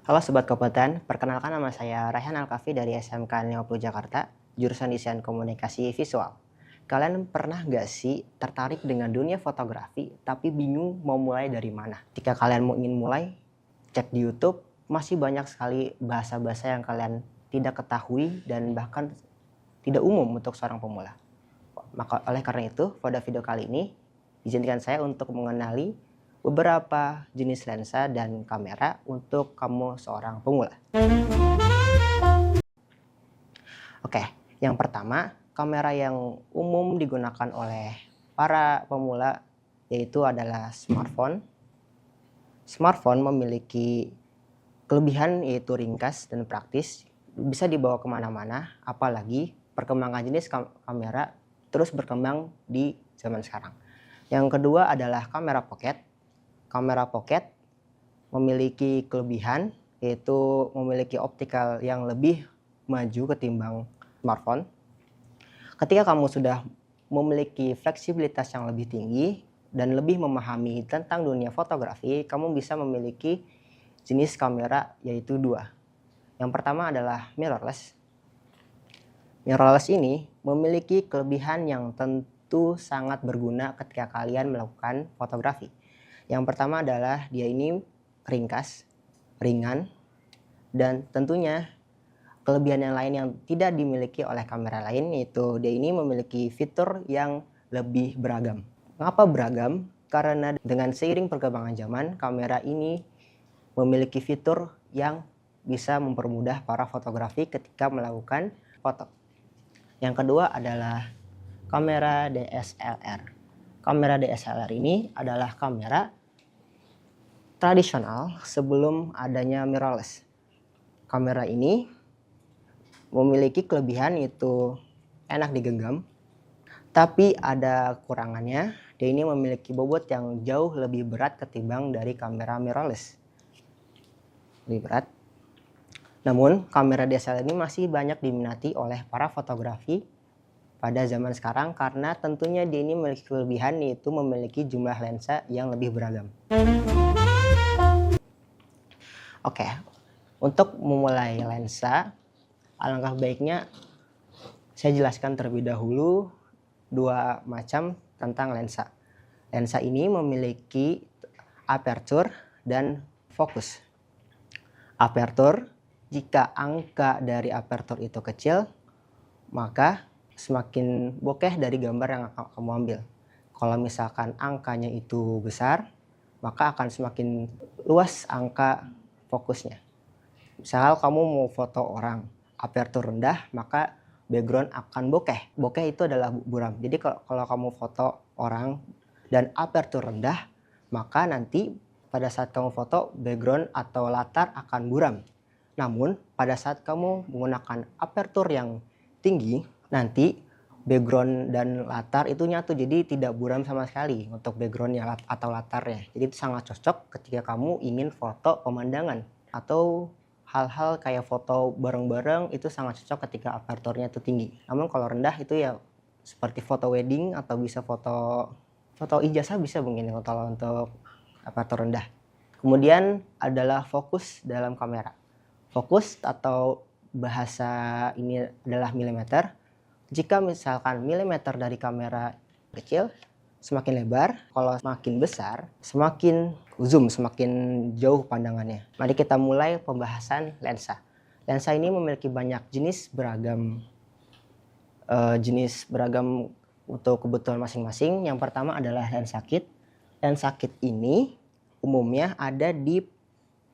Halo Sobat Kompeten, perkenalkan nama saya Raihan Alkafi dari SMK Neoplu Jakarta, jurusan Desain Komunikasi Visual. Kalian pernah nggak sih tertarik dengan dunia fotografi tapi bingung mau mulai dari mana? Jika kalian mau ingin mulai, cek di YouTube, masih banyak sekali bahasa-bahasa yang kalian tidak ketahui dan bahkan tidak umum untuk seorang pemula. Maka oleh karena itu, pada video kali ini, izinkan saya untuk mengenali beberapa jenis lensa dan kamera untuk kamu seorang pemula. Oke, yang pertama, kamera yang umum digunakan oleh para pemula yaitu adalah smartphone. Smartphone memiliki kelebihan yaitu ringkas dan praktis, bisa dibawa kemana-mana, apalagi perkembangan jenis kamera terus berkembang di zaman sekarang. Yang kedua adalah kamera pocket. Kamera pocket memiliki kelebihan yaitu memiliki optikal yang lebih maju ketimbang smartphone. Ketika kamu sudah memiliki fleksibilitas yang lebih tinggi dan lebih memahami tentang dunia fotografi, kamu bisa memiliki jenis kamera yaitu dua. Yang pertama adalah mirrorless. Mirrorless ini memiliki kelebihan yang tentu sangat berguna ketika kalian melakukan fotografi. Yang pertama adalah dia ini ringkas, ringan, dan tentunya kelebihan yang lain yang tidak dimiliki oleh kamera lain yaitu dia ini memiliki fitur yang lebih beragam. Mengapa beragam? Karena dengan seiring perkembangan zaman, kamera ini memiliki fitur yang bisa mempermudah para fotografi ketika melakukan foto. Yang kedua adalah kamera DSLR. Kamera DSLR ini adalah kamera tradisional sebelum adanya mirrorless. Kamera ini memiliki kelebihan yaitu enak digenggam, tapi ada kurangannya. Dia ini memiliki bobot yang jauh lebih berat ketimbang dari kamera mirrorless. Lebih berat. Namun, kamera DSLR ini masih banyak diminati oleh para fotografi pada zaman sekarang karena tentunya dia ini memiliki kelebihan yaitu memiliki jumlah lensa yang lebih beragam. Oke, untuk memulai lensa, alangkah baiknya saya jelaskan terlebih dahulu dua macam tentang lensa. Lensa ini memiliki aperture dan fokus. Aperture, jika angka dari aperture itu kecil, maka semakin bokeh dari gambar yang akan kamu ambil. Kalau misalkan angkanya itu besar, maka akan semakin luas angka fokusnya. Misal kamu mau foto orang, aperture rendah, maka background akan bokeh. Bokeh itu adalah buram. Jadi kalau kamu foto orang dan aperture rendah, maka nanti pada saat kamu foto, background atau latar akan buram. Namun pada saat kamu menggunakan aperture yang tinggi, nanti background dan latar itu nyatu, jadi tidak buram sama sekali untuk backgroundnya atau latarnya. Jadi itu sangat cocok ketika kamu ingin foto pemandangan atau hal-hal kayak foto bareng-bareng, itu sangat cocok ketika aperturnya itu tinggi. Namun kalau rendah itu ya seperti foto wedding atau bisa foto ijazah bisa mungkin kalau untuk apertur rendah. Kemudian adalah fokus dalam kamera. Fokus atau bahasa ini adalah milimeter. Jika misalkan milimeter dari kamera kecil, semakin lebar. Kalau semakin besar, semakin zoom, semakin jauh pandangannya. Mari kita mulai pembahasan lensa. Lensa ini memiliki banyak jenis beragam untuk kebutuhan masing-masing. Yang pertama adalah lensa kit. Lensa kit ini umumnya ada di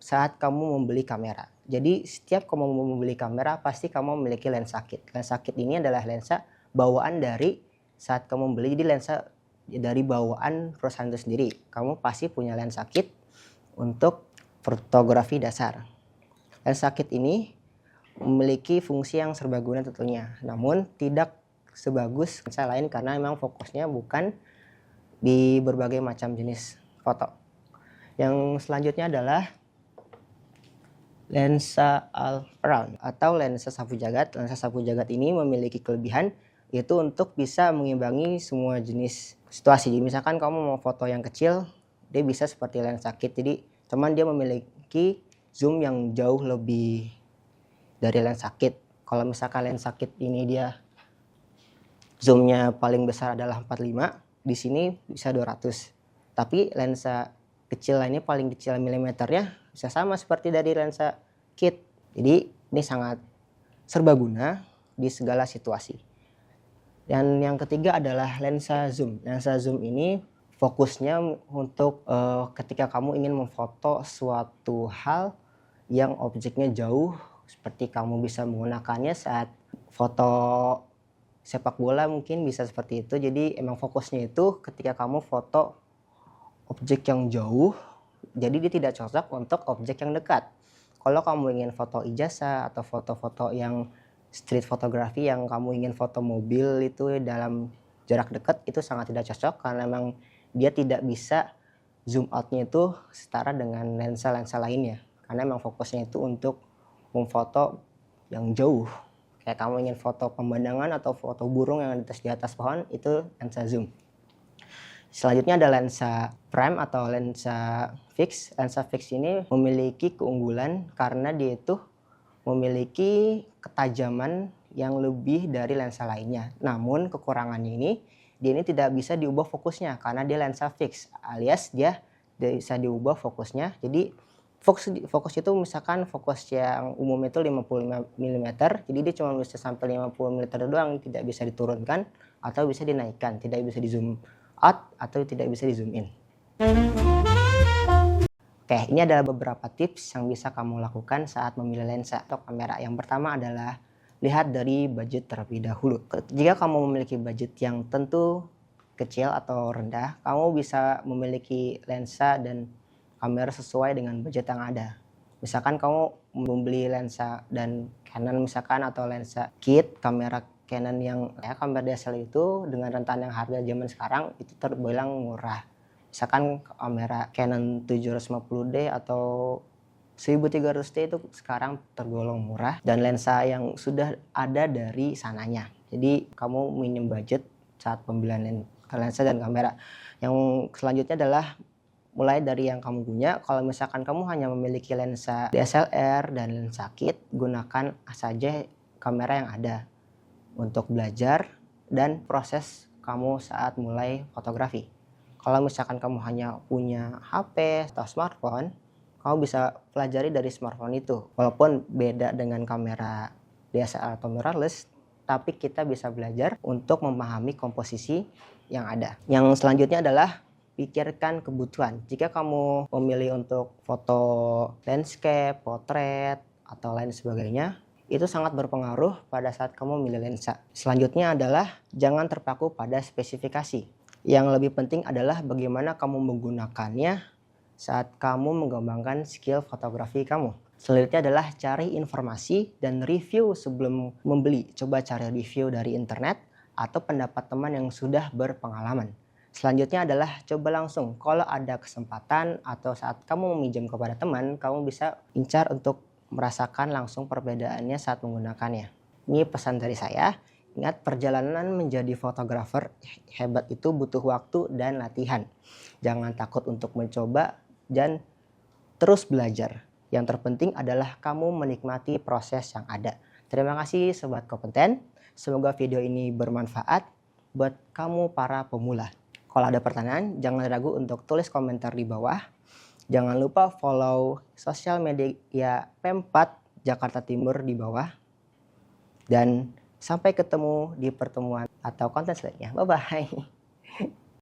saat kamu membeli kamera. Jadi setiap kamu membeli kamera pasti kamu memiliki lensa kit. Lensa kit ini adalah lensa bawaan dari saat kamu membeli. Jadi lensa dari bawaan perusahaan itu sendiri. Kamu pasti punya lensa kit untuk fotografi dasar. Lensa kit ini memiliki fungsi yang serbaguna tentunya. Namun tidak sebagus lensa lain karena memang fokusnya bukan di berbagai macam jenis foto. Yang selanjutnya adalah lensa all around atau lensa sapu jagat. Lensa sapu jagat ini memiliki kelebihan yaitu untuk bisa mengimbangi semua jenis situasi. Jadi misalkan kamu mau foto yang kecil, dia bisa seperti lensa kit. Jadi cuman dia memiliki zoom yang jauh lebih dari lensa kit. Kalau misalkan lensa kit ini dia zoomnya paling besar adalah 45, di sini bisa 200. Tapi lensa kecil lainnya paling kecil milimeternya bisa sama seperti dari lensa kit. Jadi ini sangat serbaguna di segala situasi. Dan yang ketiga adalah lensa zoom. Lensa zoom ini fokusnya untuk ketika kamu ingin memfoto suatu hal yang objeknya jauh, seperti kamu bisa menggunakannya saat foto sepak bola mungkin bisa seperti itu. Jadi emang fokusnya itu ketika kamu foto objek yang jauh, jadi dia tidak cocok untuk objek yang dekat. Kalau kamu ingin foto ijazah atau foto-foto yang street photography yang kamu ingin foto mobil itu dalam jarak dekat, itu sangat tidak cocok karena memang dia tidak bisa zoom outnya itu setara dengan lensa-lensa lainnya. Karena memang fokusnya itu untuk memfoto yang jauh. Kayak kamu ingin foto pemandangan atau foto burung yang di atas pohon, itu lensa zoom. Selanjutnya ada lensa prime atau lensa fix. Lensa fix ini memiliki keunggulan karena dia itu memiliki ketajaman yang lebih dari lensa lainnya. Namun kekurangannya ini, dia ini tidak bisa diubah fokusnya karena dia lensa fix, alias dia bisa diubah fokusnya. Jadi fokus itu misalkan fokus yang umum itu 55 mm, jadi dia cuma bisa sampai 50 mm doang, tidak bisa diturunkan atau bisa dinaikkan, tidak bisa di zoom out atau tidak bisa di zoom in. Oke, ini adalah beberapa tips yang bisa kamu lakukan saat memilih lensa atau kamera. Yang pertama adalah lihat dari budget terlebih dahulu. Jika kamu memiliki budget yang tentu kecil atau rendah, kamu bisa memiliki lensa dan kamera sesuai dengan budget yang ada. Misalkan kamu membeli lensa dan Canon misalkan atau lensa kit kamera Canon yang kamera DSLR itu dengan rentan yang harga zaman sekarang itu terbilang murah. Misalkan kamera Canon 750D atau 1300D itu sekarang tergolong murah dan lensa yang sudah ada dari sananya. Jadi kamu minim budget saat pembelian lensa dan kamera. Yang selanjutnya adalah mulai dari yang kamu punya. Kalau misalkan kamu hanya memiliki lensa DSLR dan lensa kit, gunakan saja kamera yang ada untuk belajar dan proses kamu saat mulai fotografi. Kalau misalkan kamu hanya punya HP atau smartphone, kamu bisa pelajari dari smartphone itu. Walaupun beda dengan kamera DSLR atau mirrorless, tapi kita bisa belajar untuk memahami komposisi yang ada. Yang selanjutnya adalah pikirkan kebutuhan. Jika kamu memilih untuk foto landscape, potret, atau lain sebagainya, itu sangat berpengaruh pada saat kamu memilih lensa. Selanjutnya adalah jangan terpaku pada spesifikasi. Yang lebih penting adalah bagaimana kamu menggunakannya saat kamu mengembangkan skill fotografi kamu. Selanjutnya adalah cari informasi dan review sebelum membeli. Coba cari review dari internet atau pendapat teman yang sudah berpengalaman. Selanjutnya adalah coba langsung. Kalau ada kesempatan atau saat kamu meminjam kepada teman, kamu bisa incar untuk merasakan langsung perbedaannya saat menggunakannya. Ini pesan dari saya. Ingat, perjalanan menjadi fotografer hebat itu butuh waktu dan latihan. Jangan takut untuk mencoba dan terus belajar. Yang terpenting adalah kamu menikmati proses yang ada. Terima kasih Sobat Kompeten. Semoga video ini bermanfaat buat kamu para pemula. Kalau ada pertanyaan, jangan ragu untuk tulis komentar di bawah. Jangan lupa follow sosial media Pempat Jakarta Timur di bawah. Dan sampai ketemu di pertemuan atau konten selanjutnya. Bye-bye.